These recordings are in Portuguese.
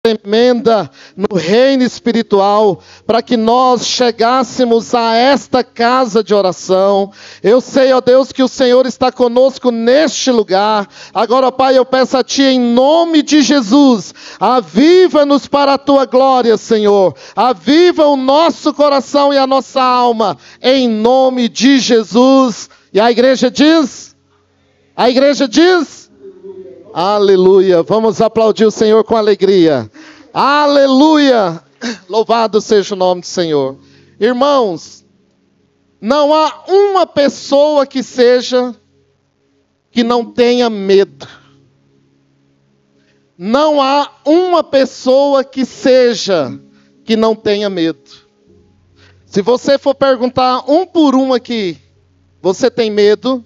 tremenda no reino espiritual, para que nós chegássemos a esta casa de oração. Eu sei, ó Deus, que o Senhor está conosco neste lugar. Agora, Pai, eu peço a Ti, em nome de Jesus, aviva-nos para a Tua glória, Senhor. Aviva o nosso coração e a nossa alma, em nome de Jesus. E a igreja diz? A igreja diz? Aleluia. Vamos aplaudir o Senhor com alegria. Aleluia. Louvado seja o nome do Senhor. Irmãos, não há uma pessoa que não tenha medo. Não há uma pessoa que não tenha medo. Se você for perguntar um por um aqui, você tem medo?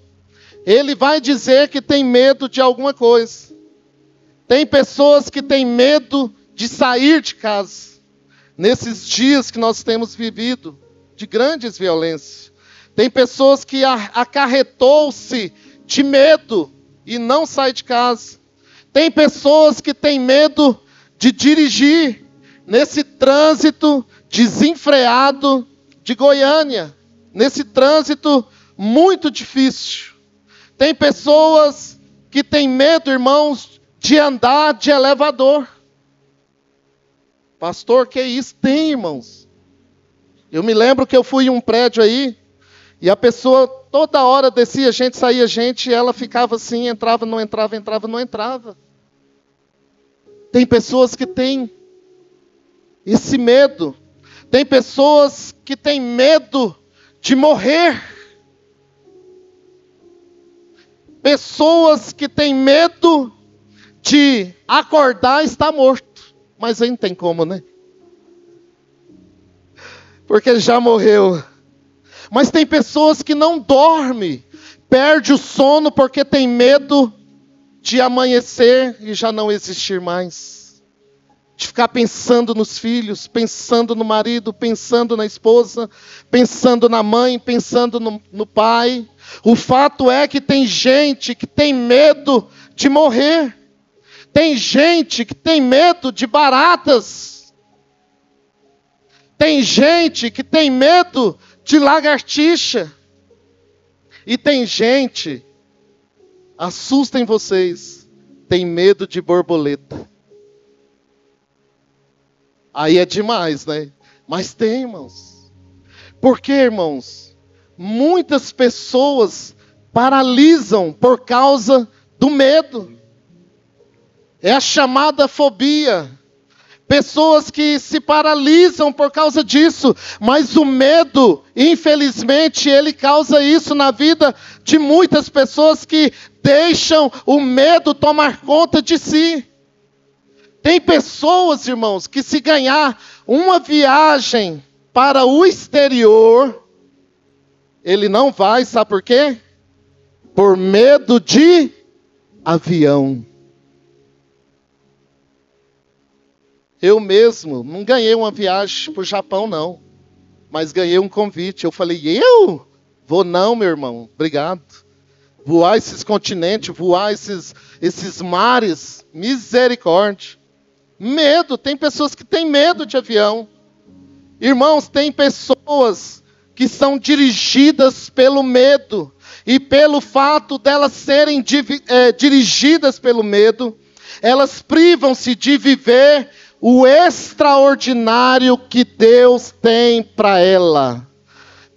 Ele vai dizer que tem medo de alguma coisa. Tem pessoas que têm medo de sair de casa. Nesses dias que nós temos vivido, de grandes violências. Tem pessoas que acarretou-se de medo e não sai de casa. Tem pessoas que têm medo de dirigir nesse trânsito desenfreado de Goiânia. Nesse trânsito muito difícil. Tem pessoas que têm medo, irmãos, de andar de elevador. Pastor, que isso? Tem, irmãos. Eu me lembro que eu fui em um prédio aí, e a pessoa toda hora descia gente, saía gente, e ela ficava assim, entrava, não entrava, entrava, não entrava. Tem pessoas que têm esse medo. Tem pessoas que têm medo de morrer. Pessoas que têm medo de acordar e estar morto. Mas aí não tem como, né? Porque já morreu. Mas tem pessoas que não dormem. Perde o sono porque tem medo de amanhecer e já não existir mais. De ficar pensando nos filhos, pensando no marido, pensando na esposa, pensando na mãe, pensando no pai. O fato é que tem gente que tem medo de morrer. Tem gente que tem medo de baratas. Tem gente que tem medo de lagartixa. E tem gente, assustem vocês, tem medo de borboleta. Aí é demais, né? Mas tem, irmãos. Por quê, irmãos? Muitas pessoas paralisam por causa do medo. É a chamada fobia. Pessoas que se paralisam por causa disso. Mas o medo, infelizmente, ele causa isso na vida de muitas pessoas que deixam o medo tomar conta de si. Tem pessoas, irmãos, que se ganhar uma viagem para o exterior, ele não vai, sabe por quê? Por medo de avião. Eu mesmo não ganhei uma viagem para o Japão, não. Mas ganhei um convite. Eu falei, eu? Vou não, meu irmão. Obrigado. Voar esses continentes, voar esses mares. Misericórdia. Medo. Tem pessoas que têm medo de avião. Irmãos, tem pessoas que são dirigidas pelo medo. E pelo fato delas serem dirigidas pelo medo, elas privam-se de viver o extraordinário que Deus tem para ela.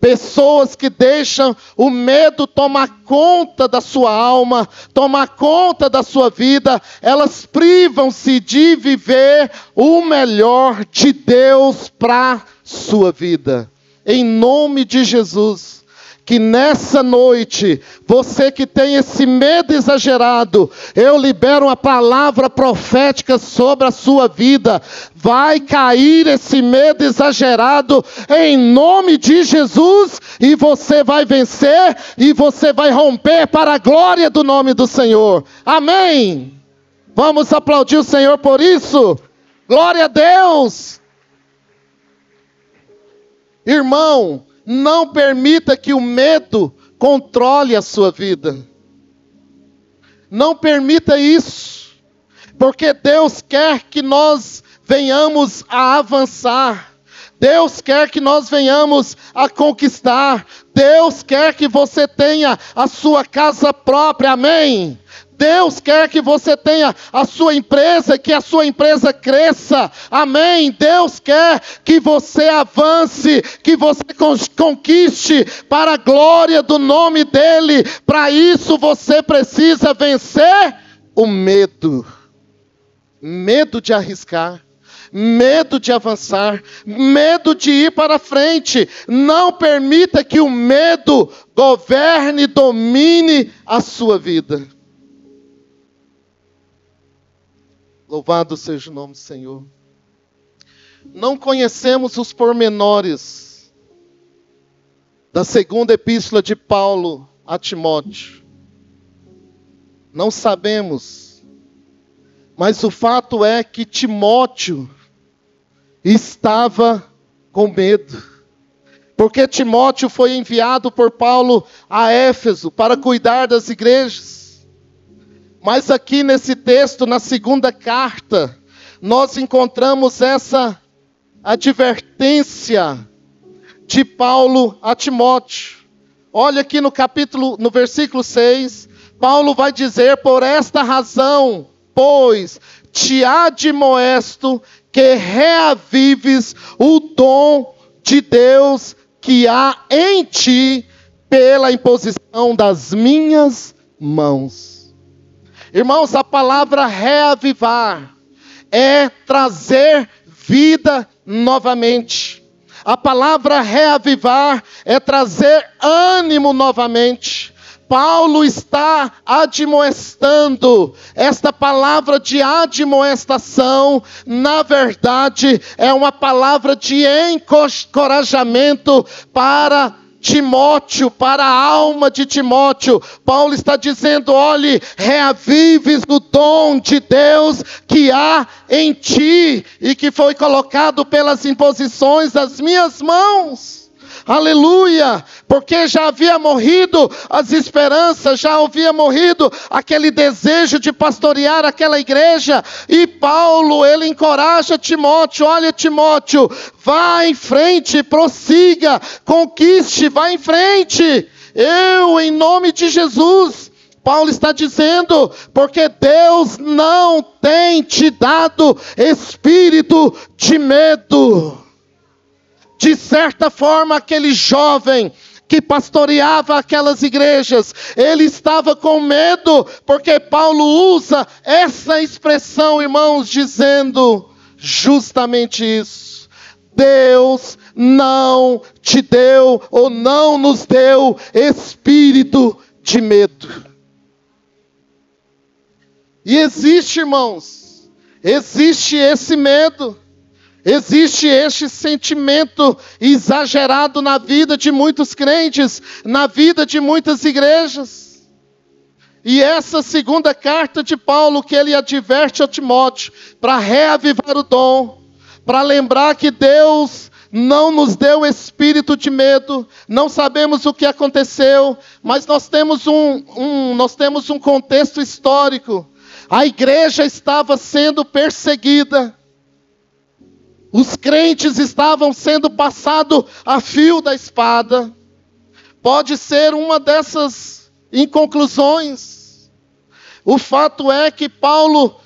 Pessoas que deixam o medo tomar conta da sua alma, tomar conta da sua vida, elas privam-se de viver o melhor de Deus para sua vida. Em nome de Jesus. Que nessa noite, você que tem esse medo exagerado, eu libero uma palavra profética sobre a sua vida. Vai cair esse medo exagerado em nome de Jesus e você vai vencer e você vai romper para a glória do nome do Senhor. Amém? Vamos aplaudir o Senhor por isso? Glória a Deus! Irmão, não permita que o medo controle a sua vida. Não permita isso. Porque Deus quer que nós venhamos a avançar. Deus quer que nós venhamos a conquistar. Deus quer que você tenha a sua casa própria, amém? Deus quer que você tenha a sua empresa, que a sua empresa cresça, amém? Deus quer que você avance, que você conquiste para a glória do nome dEle. Para isso você precisa vencer o medo. Medo de arriscar, medo de avançar, medo de ir para frente. Não permita que o medo governe, domine a sua vida. Louvado seja o nome do Senhor. Não conhecemos os pormenores da segunda epístola de Paulo a Timóteo. Não sabemos. Mas o fato é que Timóteo estava com medo. Porque Timóteo foi enviado por Paulo a Éfeso para cuidar das igrejas. Mas aqui nesse texto, na segunda carta, nós encontramos essa advertência de Paulo a Timóteo. Olha aqui no versículo 6, Paulo vai dizer: por esta razão, pois, te admoesto que reavives o dom de Deus que há em ti pela imposição das minhas mãos. Irmãos, a palavra reavivar é trazer vida novamente. A palavra reavivar é trazer ânimo novamente. Paulo está admoestando. Esta palavra de admoestação, na verdade, é uma palavra de encorajamento para Timóteo, para a alma de Timóteo. Paulo está dizendo: olhe, reavives o dom de Deus que há em ti e que foi colocado pelas imposições das minhas mãos. Aleluia, porque já havia morrido as esperanças, já havia morrido aquele desejo de pastorear aquela igreja, e Paulo, ele encoraja Timóteo: olha, Timóteo, vá em frente, prossiga, conquiste, vá em frente, em nome de Jesus. Paulo está dizendo, porque Deus não tem te dado espírito de medo. De certa forma, aquele jovem que pastoreava aquelas igrejas, ele estava com medo, porque Paulo usa essa expressão, irmãos, dizendo justamente isso. Deus não te deu, ou não nos deu, espírito de medo. E existe, irmãos, existe esse medo. Existe este sentimento exagerado na vida de muitos crentes, na vida de muitas igrejas. E essa segunda carta de Paulo, que ele adverte a Timóteo, para reavivar o dom, para lembrar que Deus não nos deu espírito de medo. Não sabemos o que aconteceu, mas nós temos um contexto histórico. A igreja estava sendo perseguida. Os crentes estavam sendo passados a fio da espada. Pode ser uma dessas inconclusões. O fato é que Paulo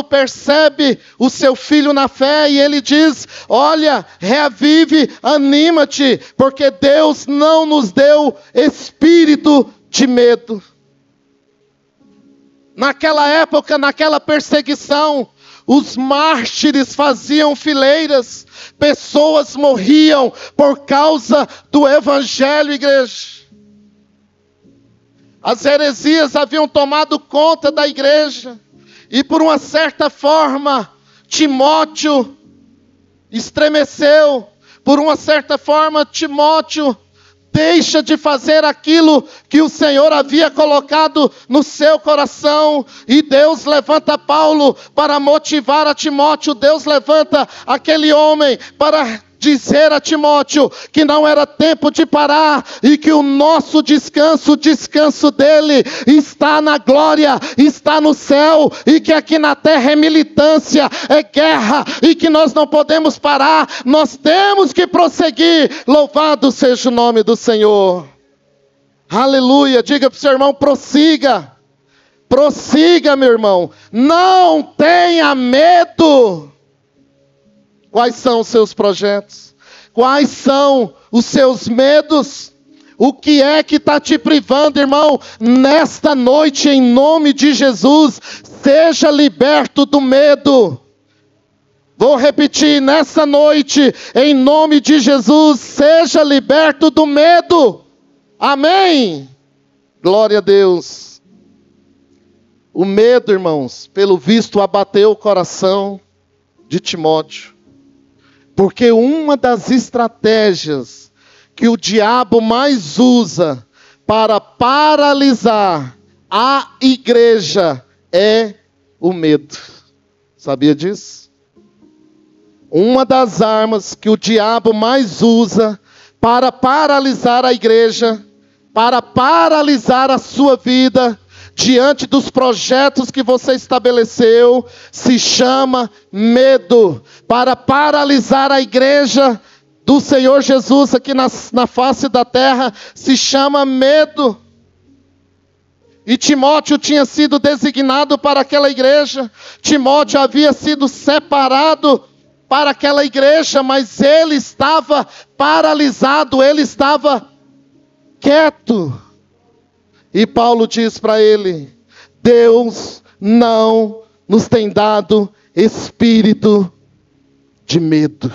percebe o seu filho na fé, e ele diz: olha, reavive, anima-te, porque Deus não nos deu espírito de medo. Naquela época, naquela perseguição, os mártires faziam fileiras, pessoas morriam por causa do evangelho, igreja. As heresias haviam tomado conta da igreja, e por uma certa forma, Timóteo estremeceu. Por uma certa forma, Timóteo deixa de fazer aquilo que o Senhor havia colocado no seu coração. E Deus levanta Paulo para motivar a Timóteo. Deus levanta aquele homem para dizer a Timóteo que não era tempo de parar e que o nosso descanso, o descanso dele, está na glória, está no céu, e que aqui na terra é militância, é guerra, e que nós não podemos parar, nós temos que prosseguir. Louvado seja o nome do Senhor. Aleluia. Diga para o seu irmão: prossiga. Prossiga, meu irmão. Não tenha medo. Quais são os seus projetos? Quais são os seus medos? O que é que está te privando, irmão? Nesta noite, em nome de Jesus, seja liberto do medo. Vou repetir: nessa noite, em nome de Jesus, seja liberto do medo. Amém. Glória a Deus. O medo, irmãos, pelo visto, abateu o coração de Timóteo. Porque uma das estratégias que o diabo mais usa para paralisar a igreja é o medo. Sabia disso? Uma das armas que o diabo mais usa para paralisar a igreja, para paralisar a sua vida, diante dos projetos que você estabeleceu, se chama medo. Para paralisar a igreja do Senhor Jesus aqui na face da terra, se chama medo. E Timóteo tinha sido designado para aquela igreja. Timóteo havia sido separado para aquela igreja, mas ele estava paralisado, ele estava quieto. E Paulo diz para ele: Deus não nos tem dado espírito de medo.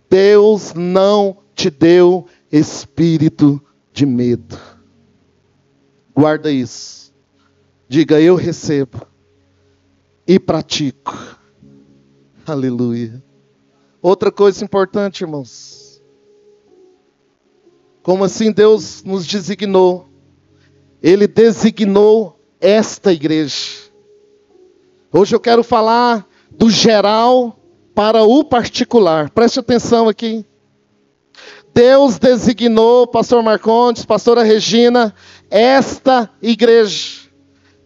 Deus não te deu espírito de medo. Guarda isso. Diga: eu recebo e pratico. Aleluia. Outra coisa importante, irmãos. Como assim Deus nos designou? Ele designou esta igreja. Hoje eu quero falar do geral para o particular. Preste atenção aqui. Deus designou, pastor Marcondes, pastora Regina, esta igreja.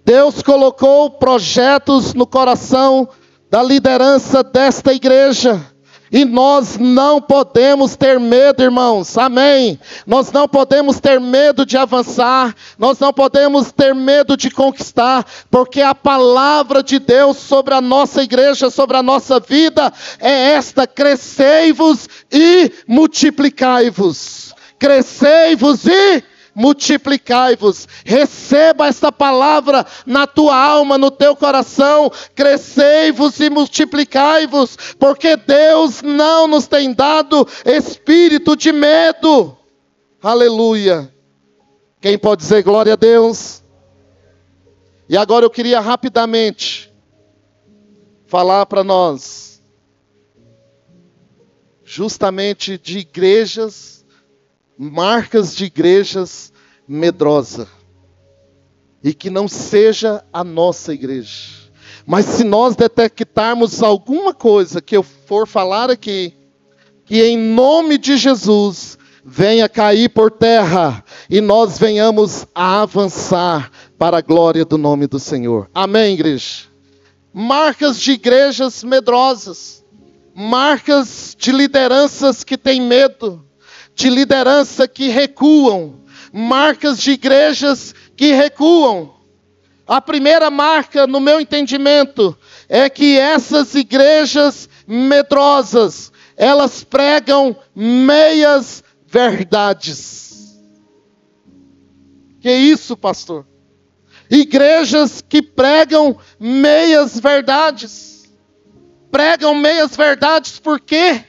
Deus colocou projetos no coração da liderança desta igreja. E nós não podemos ter medo, irmãos. Amém. Nós não podemos ter medo de avançar. Nós não podemos ter medo de conquistar. Porque a palavra de Deus sobre a nossa igreja, sobre a nossa vida, é esta: crescei-vos e multiplicai-vos. Crescei-vos e multiplicai-vos. Receba esta palavra na tua alma, no teu coração. Crescei-vos e multiplicai-vos, porque Deus não nos tem dado espírito de medo. Aleluia. Quem pode dizer glória a Deus? E agora eu queria rapidamente falar para nós justamente de igrejas, marcas de igrejas medrosas, e que não seja a nossa igreja. Mas se nós detectarmos alguma coisa que eu for falar aqui, que em nome de Jesus venha cair por terra, e nós venhamos a avançar para a glória do nome do Senhor. Amém, igreja? Marcas de igrejas medrosas, marcas de lideranças que têm medo, de liderança que recuam, marcas de igrejas que recuam. A primeira marca, no meu entendimento, é que essas igrejas medrosas, elas pregam meias verdades. Que isso, pastor? Igrejas que pregam meias verdades. Pregam meias verdades por quê?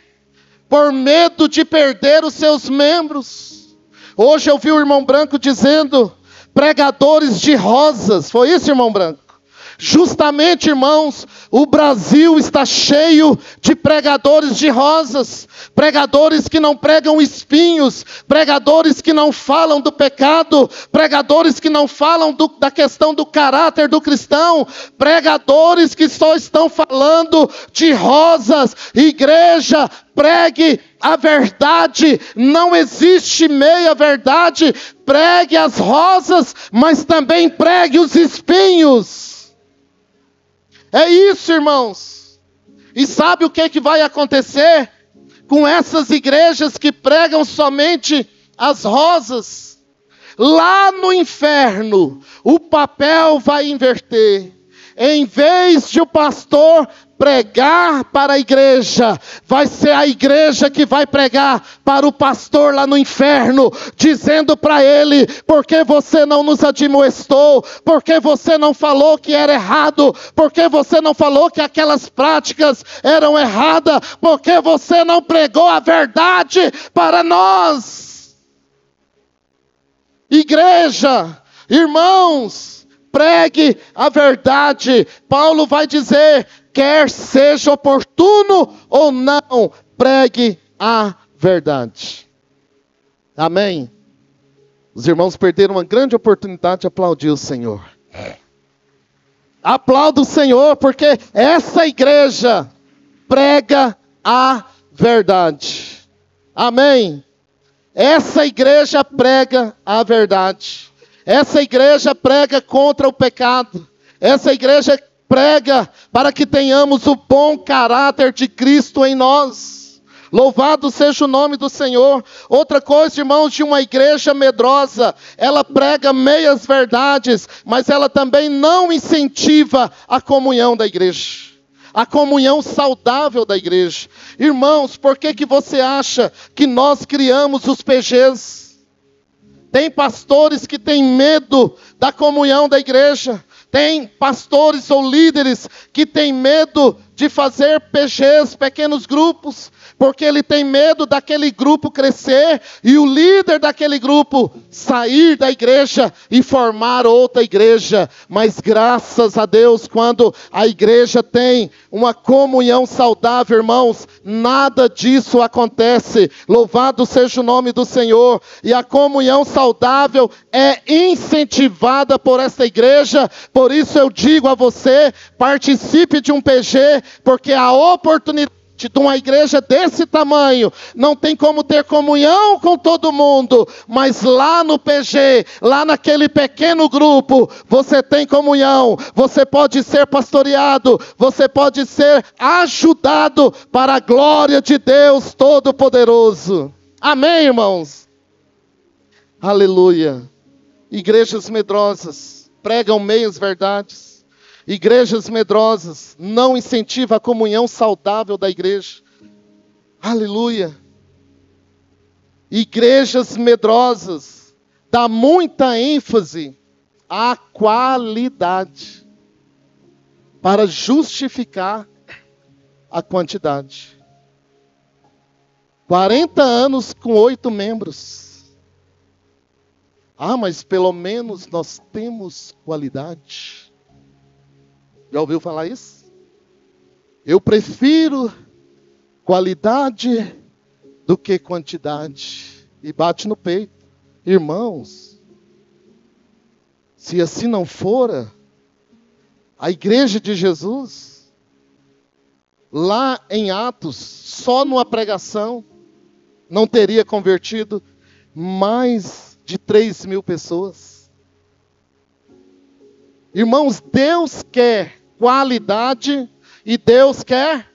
Por medo de perder os seus membros. Hoje eu vi o irmão Branco dizendo: pregadores de rosas. Foi isso, irmão Branco? Justamente, irmãos, o Brasil está cheio de pregadores de rosas, pregadores que não pregam espinhos, pregadores que não falam do pecado, pregadores que não falam da questão do caráter do cristão, pregadores que só estão falando de rosas. Igreja, pregue a verdade, não existe meia verdade. Pregue as rosas, mas também pregue os espinhos. É isso, irmãos. E sabe o que vai acontecer com essas igrejas que pregam somente as rosas? Lá no inferno, o papel vai inverter. Em vez de o pastor pregar para a igreja, vai ser a igreja que vai pregar para o pastor lá no inferno, dizendo para ele: por que você não nos admoestou? Por que você não falou que era errado? Por que você não falou que aquelas práticas eram erradas? Por que você não pregou a verdade para nós? Igreja, irmãos, pregue a verdade. Paulo vai dizer: quer seja oportuno ou não, pregue a verdade. Amém? Os irmãos perderam uma grande oportunidade de aplaudir o Senhor. Aplauda o Senhor, porque essa igreja prega a verdade. Amém? Essa igreja prega a verdade. Essa igreja prega contra o pecado. Essa igreja prega para que tenhamos o bom caráter de Cristo em nós. Louvado seja o nome do Senhor. Outra coisa, irmãos, de uma igreja medrosa, ela prega meias verdades, mas ela também não incentiva a comunhão da igreja. A comunhão saudável da igreja. Irmãos, por que você acha que nós criamos os PGs? Tem pastores que têm medo da comunhão da igreja. Tem pastores ou líderes que têm medo de fazer PGs, pequenos grupos, porque ele tem medo daquele grupo crescer e o líder daquele grupo sair da igreja e formar outra igreja. Mas graças a Deus, quando a igreja tem uma comunhão saudável, irmãos, nada disso acontece. Louvado seja o nome do Senhor. E a comunhão saudável é incentivada por esta igreja. Por isso eu digo a você, participe de um PG, porque a oportunidade de uma igreja desse tamanho, não tem como ter comunhão com todo mundo, mas lá no PG, lá naquele pequeno grupo, você tem comunhão, você pode ser pastoreado, você pode ser ajudado para a glória de Deus Todo-Poderoso. Amém, irmãos? Aleluia. Igrejas medrosas pregam meias verdades. Igrejas medrosas não incentivam a comunhão saudável da igreja. Aleluia. Igrejas medrosas dão muita ênfase à qualidade para justificar a quantidade. 40 anos com 8 membros. Ah, mas pelo menos nós temos qualidade. Já ouviu falar isso? Eu prefiro qualidade do que quantidade. E bate no peito. Irmãos, se assim não fora, a igreja de Jesus, lá em Atos, só numa pregação, não teria convertido mais de 3.000 pessoas. Irmãos, Deus quer qualidade e Deus quer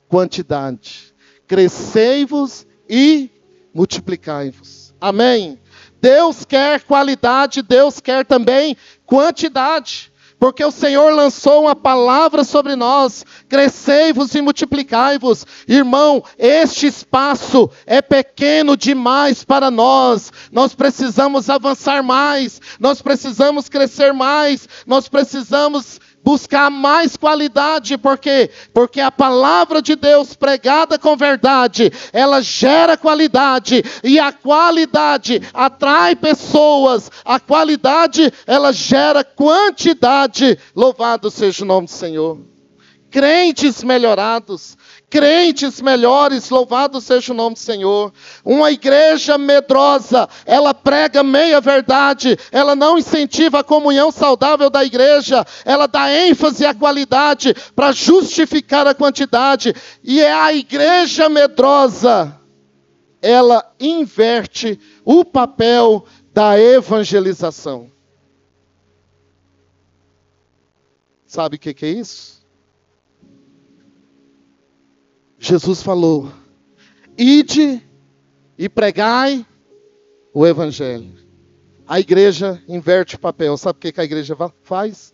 quantidade. Crescei-vos e multiplicai-vos. Amém? Deus quer qualidade, Deus quer também quantidade. Porque o Senhor lançou uma palavra sobre nós: crescei-vos e multiplicai-vos. Irmão, este espaço é pequeno demais para nós. Nós precisamos avançar mais, nós precisamos crescer mais, nós precisamos buscar mais qualidade, porque a palavra de Deus pregada com verdade, ela gera qualidade, e a qualidade atrai pessoas, a qualidade ela gera quantidade. Louvado seja o nome do Senhor. Crentes melhorados, crentes melhores, louvado seja o nome do Senhor. Uma igreja medrosa, ela prega meia verdade, ela não incentiva a comunhão saudável da igreja, ela dá ênfase à qualidade para justificar a quantidade. E é a igreja medrosa, ela inverte o papel da evangelização. Sabe o que é isso? Jesus falou: ide e pregai o evangelho. A igreja inverte o papel. Sabe o que a igreja faz?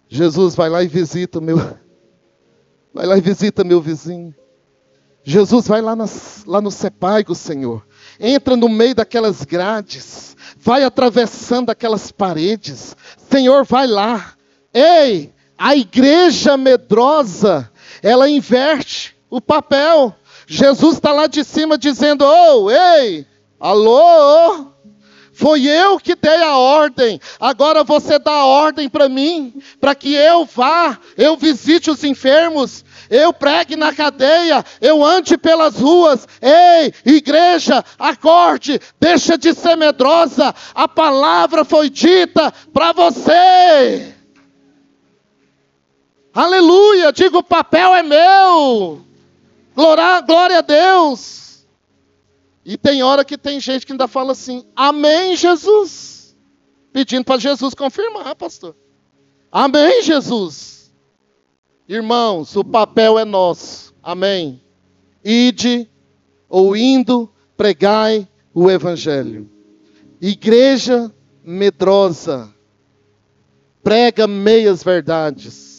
Jesus vai lá e visita meu vizinho. Jesus vai lá no Sepaigo, Senhor. Entra no meio daquelas grades. Vai atravessando aquelas paredes. Senhor, vai lá. Ei, a igreja medrosa, ela inverte o papel. Jesus está lá de cima dizendo: oh, ei, alô, foi eu que dei a ordem, agora você dá a ordem para mim, para que eu vá, eu visite os enfermos, eu pregue na cadeia, eu ande pelas ruas. Ei, igreja, acorde, deixa de ser medrosa, a palavra foi dita para você. Aleluia, diga: o papel é meu. Glória a Deus. E tem hora que tem gente que ainda fala assim: amém, Jesus. Pedindo para Jesus confirmar, pastor. Amém, Jesus. Irmãos, o papel é nosso. Amém. Ide, ou indo, pregai o evangelho. Igreja medrosa prega meias verdades.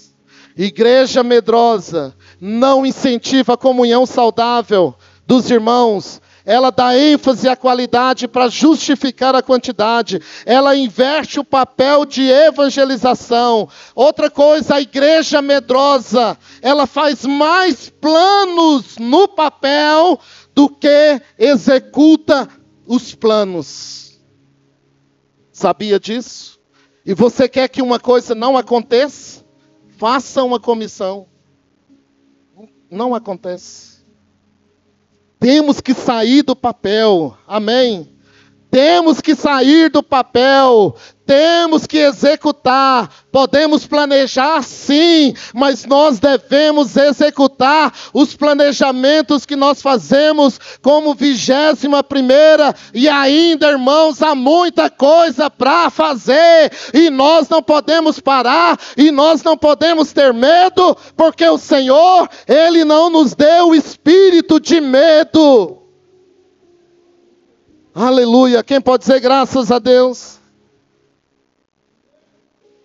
Igreja medrosa não incentiva a comunhão saudável dos irmãos. Ela dá ênfase à qualidade para justificar a quantidade. Ela inverte o papel de evangelização. Outra coisa, a igreja medrosa, ela faz mais planos no papel do que executa os planos. Sabia disso? E você quer que uma coisa não aconteça? Faça uma comissão. Não acontece. Temos que sair do papel. Amém? Temos que sair do papel. Temos que executar. Podemos planejar, sim, mas nós devemos executar os planejamentos que nós fazemos como 21ª. E ainda, irmãos, há muita coisa para fazer. E nós não podemos parar. E nós não podemos ter medo. Porque o Senhor, Ele não nos deu o espírito de medo. Aleluia. Quem pode dizer graças a Deus?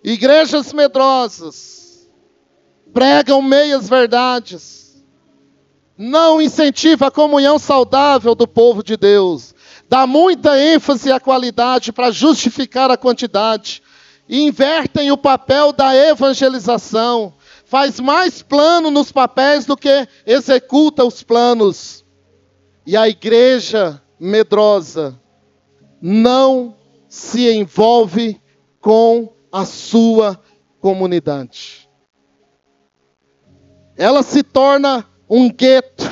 Igrejas medrosas pregam meias verdades, não incentiva a comunhão saudável do povo de Deus, dá muita ênfase à qualidade para justificar a quantidade, e invertem o papel da evangelização, faz mais plano nos papéis do que executa os planos. E a igreja medrosa não se envolve com a sua comunidade. Ela se torna um gueto.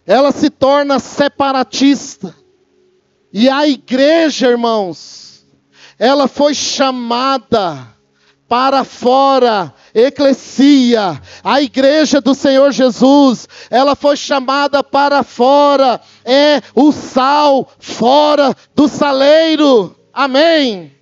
Ela se torna separatista. E a igreja, irmãos, ela foi chamada para fora. Eclesia, a igreja do Senhor Jesus, ela foi chamada para fora. É o sal fora do saleiro. Amém?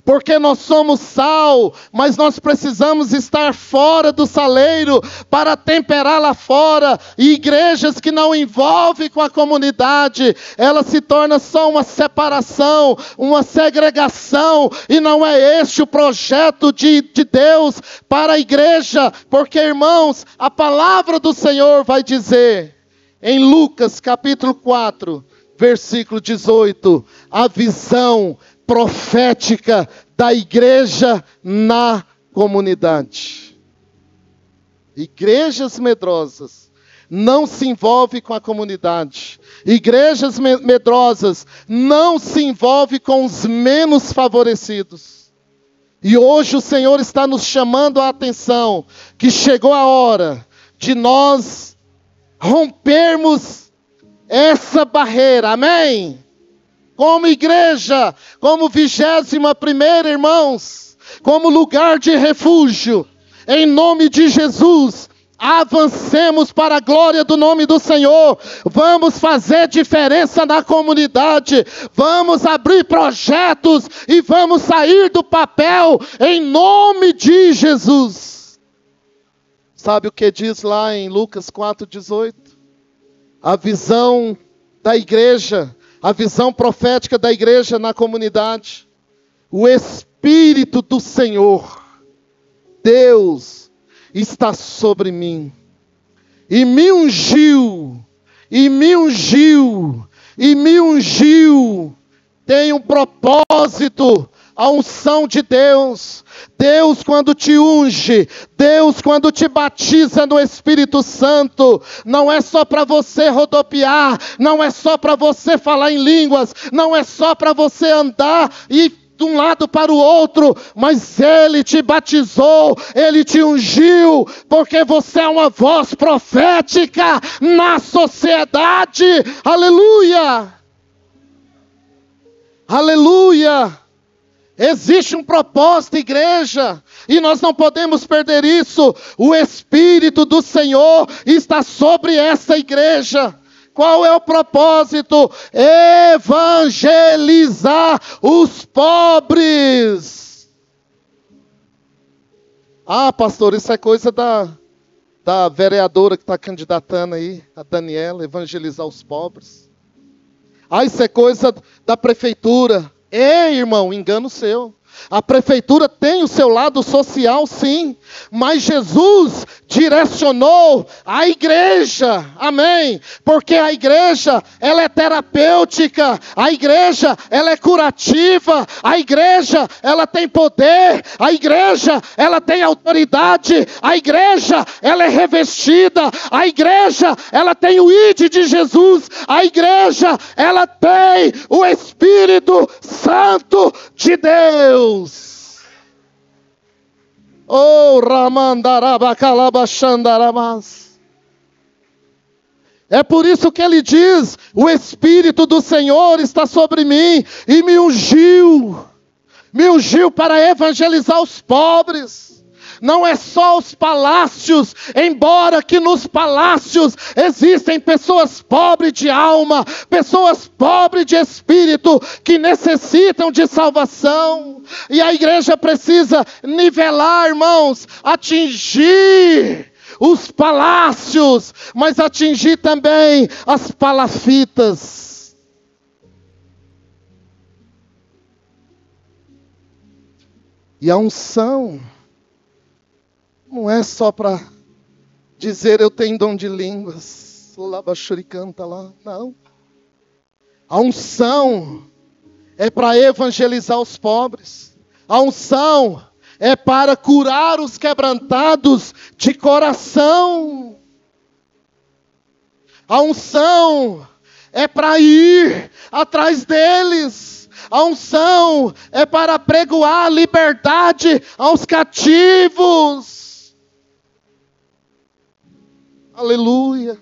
Porque nós somos sal, mas nós precisamos estar fora do saleiro para temperar lá fora. E igrejas que não envolvem com a comunidade, ela se torna só uma separação, uma segregação. E não é este o projeto de Deus para a igreja. Porque, irmãos, a palavra do Senhor vai dizer, em Lucas capítulo 4, versículo 18, a visão profética da igreja na comunidade. Igrejas medrosas não se envolvem com a comunidade. Igrejas medrosas não se envolvem com os menos favorecidos. E hoje o Senhor está nos chamando a atenção que chegou a hora de nós rompermos essa barreira, amém? Como igreja, como 21ª, irmãos, como lugar de refúgio, em nome de Jesus, avancemos para a glória do nome do Senhor. Vamos fazer diferença na comunidade. Vamos abrir projetos e vamos sair do papel em nome de Jesus. Sabe o que diz lá em Lucas 4,18? A visão da igreja, a visão profética da igreja na comunidade. O Espírito do Senhor, Deus, está sobre mim, e me ungiu, tem um propósito, a unção de Deus. Deus quando te unge, Deus quando te batiza no Espírito Santo, não é só para você rodopiar, não é só para você falar em línguas, não é só para você andar e de um lado para o outro, mas Ele te batizou, Ele te ungiu, porque você é uma voz profética na sociedade. Aleluia! Aleluia! Existe um propósito, igreja, e nós não podemos perder isso. O Espírito do Senhor está sobre essa igreja. Qual é o propósito? Evangelizar os pobres. Ah, pastor, isso é coisa da vereadora que está candidatando aí, a Daniela, evangelizar os pobres. Ah, isso é coisa da prefeitura. Ei, irmão, engano seu. A prefeitura tem o seu lado social, sim, mas Jesus direcionou a igreja, amém? Porque a igreja, ela é terapêutica, a igreja, ela é curativa, a igreja, ela tem poder, a igreja, ela tem autoridade, a igreja, ela é revestida, a igreja, ela tem o ID de Jesus, a igreja, ela tem o Espírito Santo de Deus. Oh, Ramandarabakalabachandaramas. É por isso que ele diz: o Espírito do Senhor está sobre mim e me ungiu para evangelizar os pobres. Não é só os palácios, embora que nos palácios existem pessoas pobres de alma, pessoas pobres de espírito, que necessitam de salvação. E a igreja precisa nivelar, irmãos, atingir os palácios, mas atingir também as palafitas. E a unção não é só para dizer eu tenho dom de línguas, canta lá, não. A unção é para evangelizar os pobres. A unção é para curar os quebrantados de coração. A unção é para ir atrás deles. A unção é para pregoar a liberdade aos cativos. Aleluia.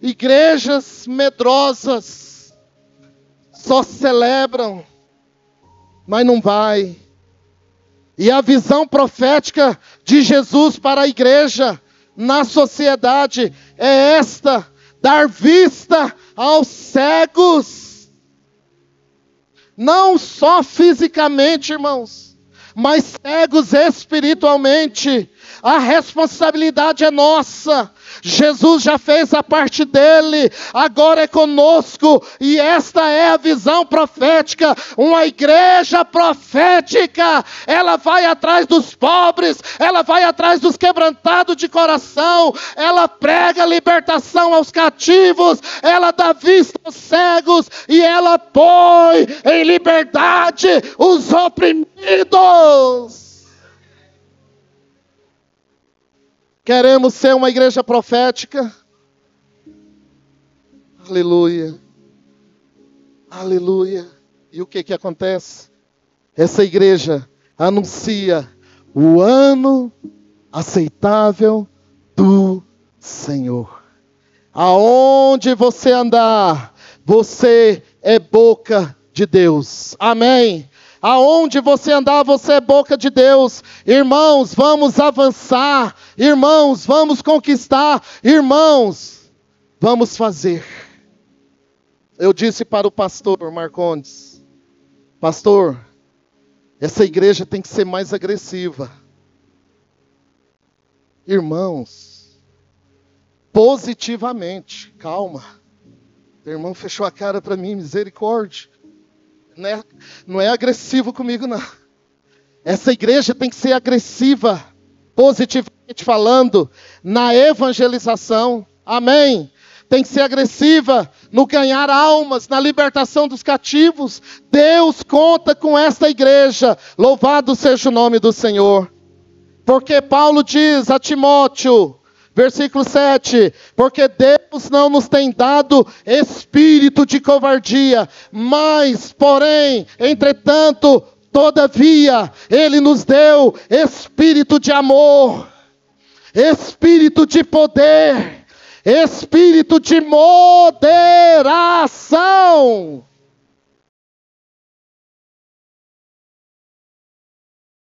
Igrejas medrosas só celebram, mas não vai. E a visão profética de Jesus para a igreja na sociedade é esta: dar vista aos cegos. Não só fisicamente, irmãos, mas cegos espiritualmente. A responsabilidade é nossa. Jesus já fez a parte dele, agora é conosco, e esta é a visão profética. Uma igreja profética, ela vai atrás dos pobres, ela vai atrás dos quebrantados de coração, ela prega libertação aos cativos, ela dá vista aos cegos, e ela põe em liberdade os oprimidos. Queremos ser uma igreja profética? Aleluia. Aleluia. E o que acontece? Essa igreja anuncia o ano aceitável do Senhor. Aonde você andar, você é boca de Deus. Amém. Aonde você andar, você é boca de Deus. Irmãos, vamos avançar. Irmãos, vamos conquistar. Irmãos, vamos fazer. Eu disse para o pastor Marcondes: pastor, essa igreja tem que ser mais agressiva. Irmãos, positivamente, calma. O irmão fechou a cara para mim, misericórdia. Não é agressivo comigo, não. Essa igreja tem que ser agressiva, positivamente falando, na evangelização. Amém. Tem que ser agressiva no ganhar almas, na libertação dos cativos. Deus conta com esta igreja. Louvado seja o nome do Senhor. Porque Paulo diz a Timóteo, versículo 7, porque Deus não nos tem dado espírito de covardia, mas, porém, entretanto, todavia, Ele nos deu espírito de amor, espírito de poder, espírito de moderação.